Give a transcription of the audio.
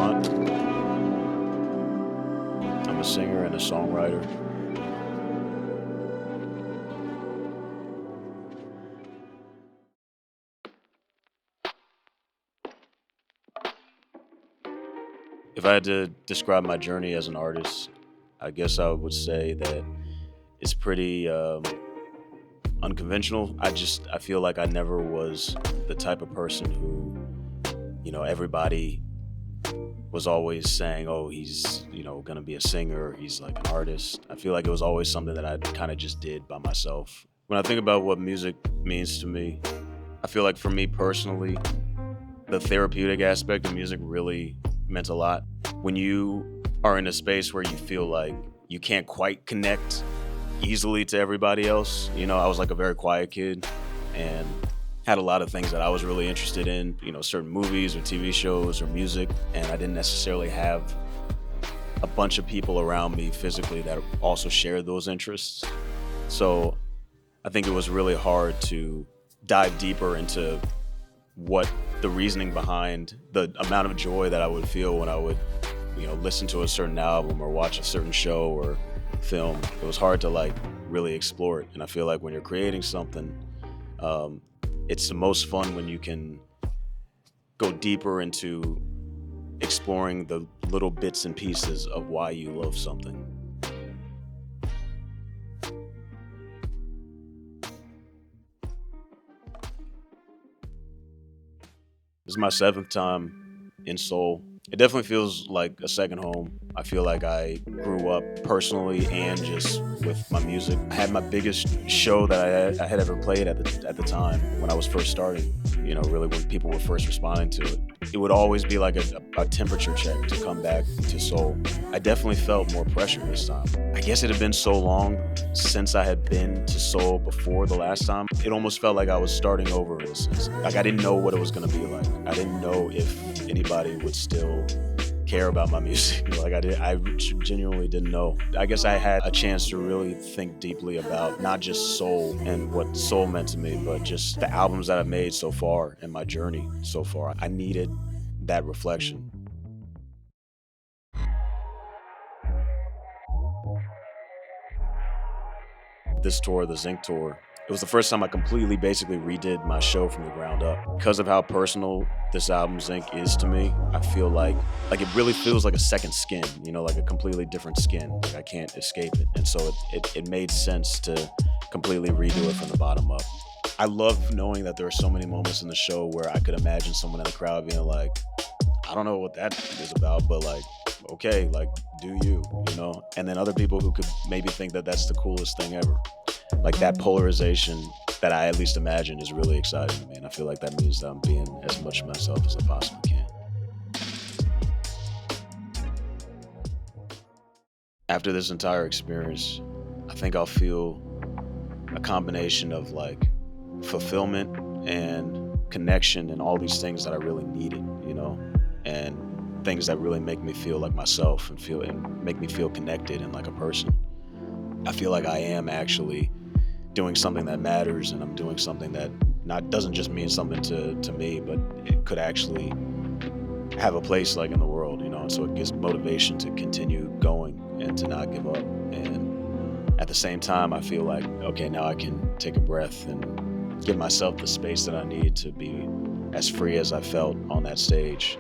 Tremont. I'm a singer and a songwriter. If I had to describe my journey as an artist, I guess I would say that it's pretty unconventional. I feel like I never was the type of person who, everybody was always saying, oh, he's, gonna be a singer, he's like an artist. I feel like it was always something that I kind of just did by myself. When I think about what music means to me, I feel like for me personally, the therapeutic aspect of music really meant a lot. When you are in a space where you feel like you can't quite connect easily to everybody else, I was like a very quiet kid and had a lot of things that I was really interested in, certain movies or TV shows or music, and I didn't necessarily have a bunch of people around me physically that also shared those interests. So I think it was really hard to dive deeper into what the reasoning behind the amount of joy that I would feel when I would, listen to a certain album or watch a certain show or film. It was hard to really explore it. And I feel like when you're creating something, it's the most fun when you can go deeper into exploring the little bits and pieces of why you love something. This is my seventh time in Seoul. It definitely feels like a second home. I feel like I grew up personally and just with my music. I had my biggest show that I had ever played at the time when I was first starting, really when people were first responding to it. It would always be like a temperature check to come back to Seoul. I definitely felt more pressure this time. I guess it had been so long since I had been to Seoul before the last time. It almost felt like I was starting over in a sense. Like I didn't know what it was gonna be like. I didn't know if anybody would still care about my music. I genuinely didn't know. I guess I had a chance to really think deeply about not just soul and what soul meant to me, but just the albums that I've made so far and my journey so far. I needed that reflection. This tour, the Zinc tour, it was the first time I completely basically redid my show from the ground up. Because of how personal this album Zinc is to me, I feel like it really feels like a second skin, like a completely different skin. Like I can't escape it. And so it made sense to completely redo it from the bottom up. I love knowing that there are so many moments in the show where I could imagine someone in the crowd being like, I don't know what that is about, but okay, do you, And then other people who could maybe think that that's the coolest thing ever. That polarization that I at least imagine is really exciting to me. And I feel like that means that I'm being as much myself as I possibly can. After this entire experience, I think I'll feel a combination of fulfillment and connection and all these things that I really needed, and things that really make me feel like myself and make me feel connected and like a person. I feel like I am actually doing something that matters, and I'm doing something that doesn't just mean something to me, but it could actually have a place in the world, and so it gives motivation to continue going and to not give up. And at the same time, I feel like, okay, now I can take a breath and give myself the space that I need to be as free as I felt on that stage.